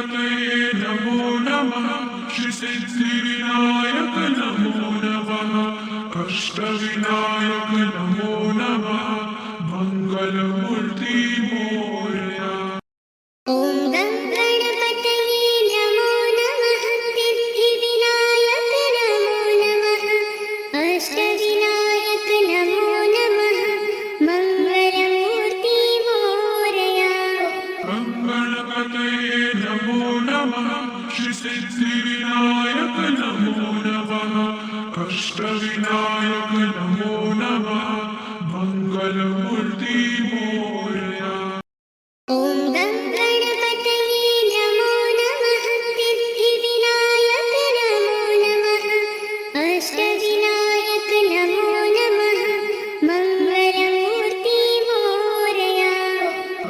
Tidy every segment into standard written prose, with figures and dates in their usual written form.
गणपतये नमो नमः। श्रीसिद्धिविनायक नमो नमः। कष्टविनायक नमो नमः। मंगलमूर्ति मोरया। ॐ गणपतये नमो नमः। सिद्धिविनायक नमो नमः। अष्टविनायक नमो नमः। मंगलमूर्ति मोरया। गणपतये नमो नमः। श्रीसिद्धिविनायक नमो नमः। कष्टविनायक नमो नमः। मंगलमूर्ति मोरया। ॐ गणपतये नमो नमः। सिद्धिविनायक नमो नमः। अष्टविनायक नमो नमः। मंगलमूर्ति मोरया।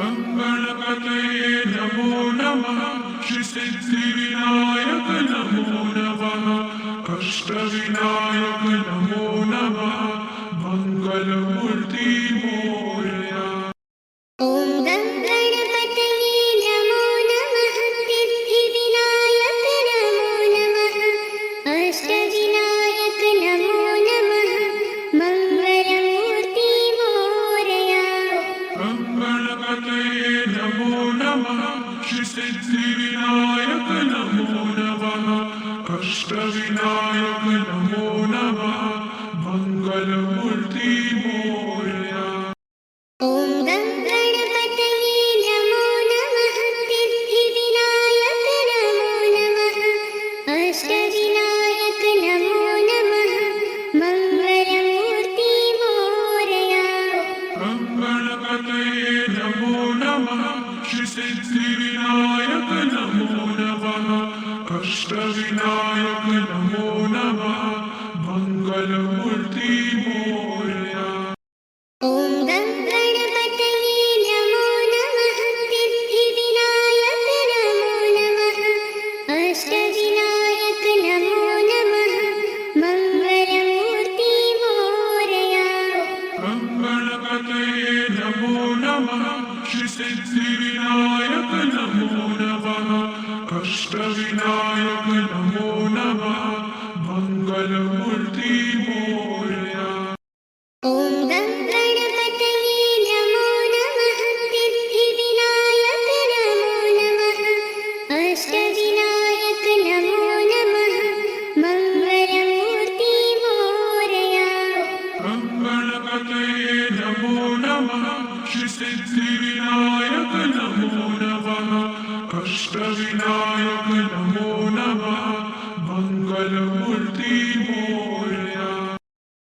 गणपतये नमो नमः। श्रीसिद्धिविनायक नमो नमः। कष्टविनायक नमो नमः। मंगलमूर्ति मोरया। ॐ गणपतये नमो नमः। सिद्धिविनायक नमो नमः। अष्टविनायक नमो नमः। मंगलमूर्ति मोरया। गणपतये नमो नमः। श्रीसिद्धिविनायक नमो नमः। कष्टविनायक नमो नमः। मंगलमूर्ति मोरया। ॐ गणपतये नमो नमः। सिद्धिविनायक नमो नमः। अष्टविनायक नमो नमः। मंगलमूर्ति मोरया। गणपतये नमो नमः। श्रीसिद्धिविनायक नमो नमः। कष्टविनायक नमो नमः। मंगलमूर्ति मोरया। ॐ गणपतये नमो नमः। सिद्धिविनायक नमो नमः। अष्टविनायक नमो नमः। मंगलमूर्ति मोरया। गणपतये नमो नमः। श्रीसिद्धिविनायक नमो नमः। कष्टविनायक नमो नमः। मंगलमूर्ति मोरया। ॐ गणपतये नमो नमः। सिद्धिविनायक नमो नमः। अष्टविनायक नमो नमः। मंगलमूर्ति मोरया। गणपतये नमो नमः। श्रीसिद्धिविनायक नमो नमः। कष्टविनायक नमो नमः। मंगलमूर्ति मोरया।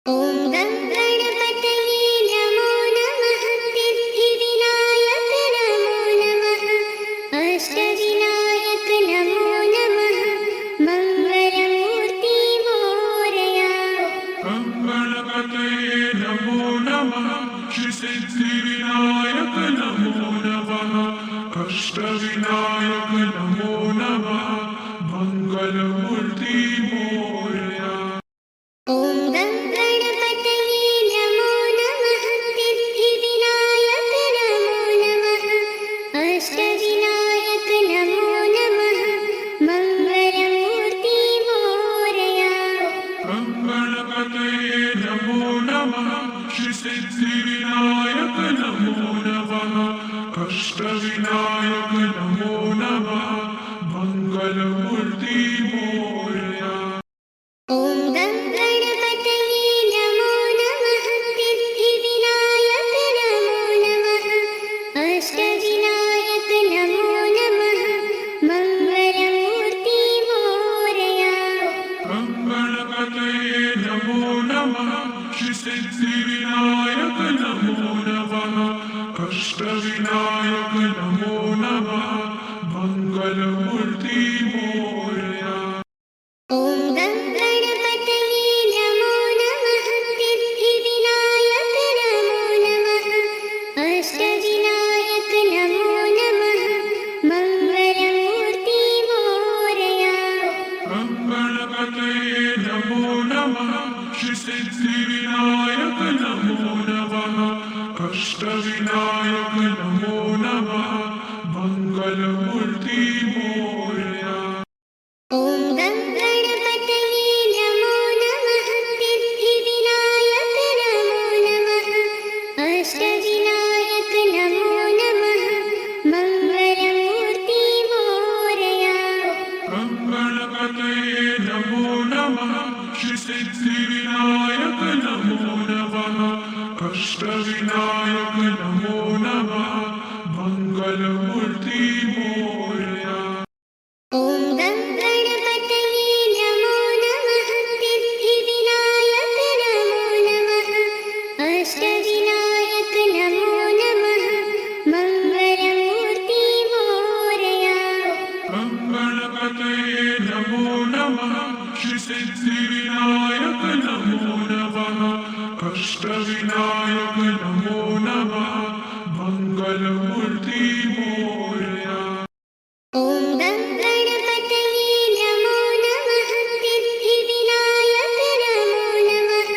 ॐ गणपतये नमो नमः। सिद्धिविनायक नमो नमः। अष्टविनायक नमो नमः। मंगलमूर्ति मोरया। गणपतये नमो नमः। श्रीसिद्धिविनायक नमो नमः। कष्टविनायक नमो नमः। मंगलमूर्ति मोरया। ॐ गणपतये नमो नमः। सिद्धिविनायक नमो नमः। अष्टविनायक नमो नमः। मंगलमूर्ति मोरया। गणपतये नमो नमः। श्रीसिद्धिविनायक नमो नमः। कष्टविनायक नमो नमः। मंगलमूर्ति मोरया। ॐ गणपतये नमो नमः। सिद्धिविनायक नमो नमः। अष्टविनायक नमो नमः। मंगलमूर्ति मोरया। गणपतये नमो नमः। श्रीसिद्धिविनायक नमो नमः। कष्टविनायक नमो नमः। मंगलमूर्ति मोरया। ॐ गणपतये नमो नमः। सिद्धिविनायक नमो नमः। अष्टविनायक नमो नमः। मंगलमूर्ति मोरया। गणपतये नमो नमः। श्रीसिद्धिविनायक नमो नमः। कष्टविनायक नमो नमः। मंगलमूर्ति मोरया। ॐ गं गणपतये नमो नमः सिद्धिविनायक नमो नमः अष्टविनायक नमो नमः मङ्गलमूर्ति मोरया। गणपतये नमो नमः श्री सिद्धिविनायक नमो नमः अष्टविनायक नमो नमः मंगलमूर्ति मोरया। ॐ गं गणपतये नमो नमः सिद्धिविनायक नमो नमः अष्टविनायक नमो नमः मङ्गलमूर्ति मोरया। गणपतये नमो नमः श्री सिद्धिविनायक नमो नमः अष्टविनायक नमो नमः मंगलमूर्ति मोरया। ॐ गं गणपतये नमो नमः सिद्धिविनायक नमो नमः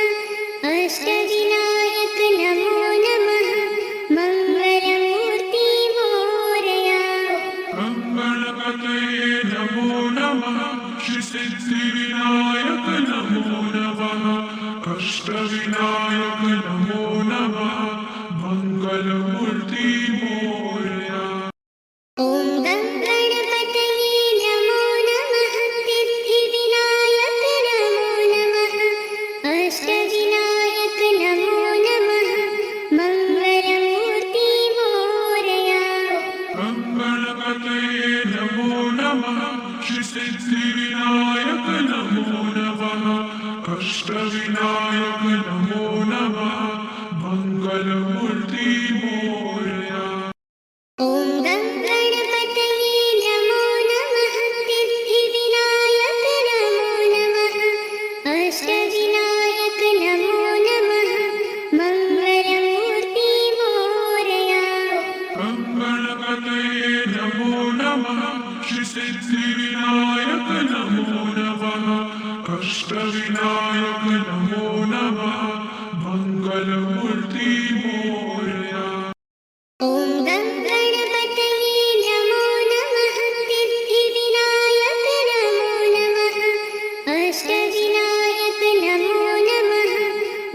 अष्टविनायक नमो नमः मङ्गलमूर्ति मोरया। गणपतये नमो नमः श्री सिद्धिविनायक नमो नमः अष्टविनायक नमो नमः मंगलमूर्ति मोरया। ॐ गं गणपतये नमो नमः सिद्धिविनायक नमो नमः अष्टविनायक नमो नमः मङ्गलमूर्ति मोरया। गणपतये नमो नमः श्री सिद्धिविनायक नमो नमः अष्टविनायक नमो नमः मंगलमूर्ति मोरया। ॐ गं गणपतये नमो नमः सिद्धिविनायक नमो नमः अष्टविनायक नमो नमः मङ्गलमूर्ति मोरया। गणपतये नमो नमः श्री सिद्धिविनायक नमो नमः अष्टविनायक नमो नमः मंगलमूर्ति मोरया। ॐ गं गणपतये नमो नमः सिद्धिविनायक नमो नमः अष्टविनायक नमो नमः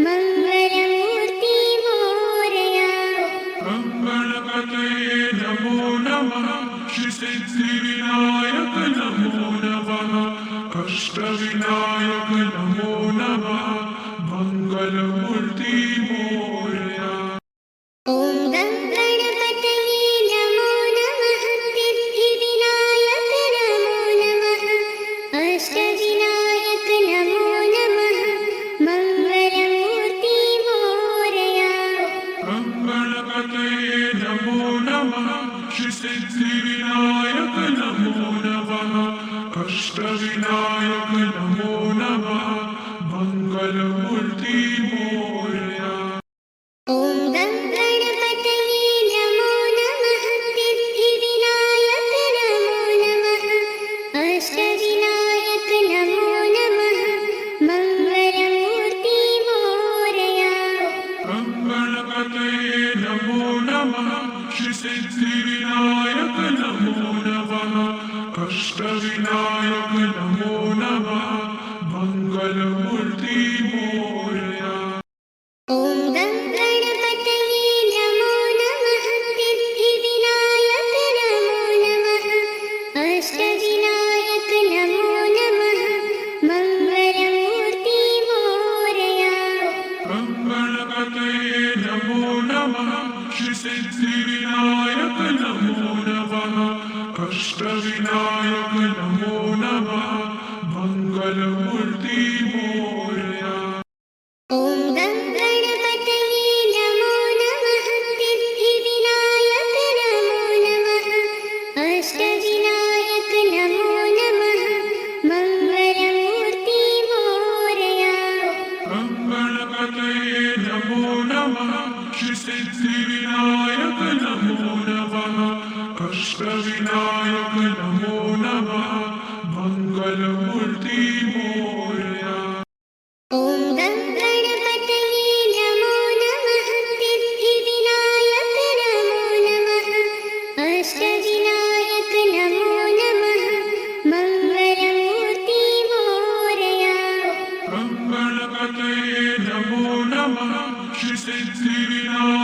मङ्गलमूर्ति मोरया। गणपतये नमो नमः श्री सिद्धिविनायक नमो नमः अष्टविनायक नमो नमः मंगलमूर्ति मोरया। ॐ गं गणपतये नमो नमः सिद्धिविनायक नमो नमः अष्टविनायक नमो नमः मङ्गलमूर्ति मोरया। गणपतये नमो नमः श्री सिद्धिविनायक नमो नमः अष्टविनायक नमो नमः मंगलमूर्ति मोरया। ॐ गं गणपतये नमो नमः सिद्धिविनायक नमो नमः अष्टविनायक नमो नमः मङ्गलमूर्ति मोरया। गणपतये नमो नमः श्री सिद्धिविनायक नमो नमः अष्टविनायक नमो नमः मंगलमूर्ति मोरया। ॐ गं गणपतये नमो नमः सिद्धिविनायक नमो नमः अष्टविनायक नमो नमः मङ्गलमूर्ति मोरया। गणपतये नमो नमः श्री सिद्धिविनायक नमो नमः अष्टविनायक नमो नमः मंगलमूर्ति मोरया। ॐ गं गणपतये नमो नमः सिद्धिविनायक नमो नमः अष्टविनायक नमो नमः मङ्गलमूर्ति मोरया। गणपतये नमो नमः श्री सिद्धिविनायक नमो नमः अष्टविनायक नमो नमः मंगलमूर्ति मोरया। ॐ गं गणपतये नमो नमः सिद्धिविनायक नमो नमः अष्टविनायक श्री सिद्धिविनायक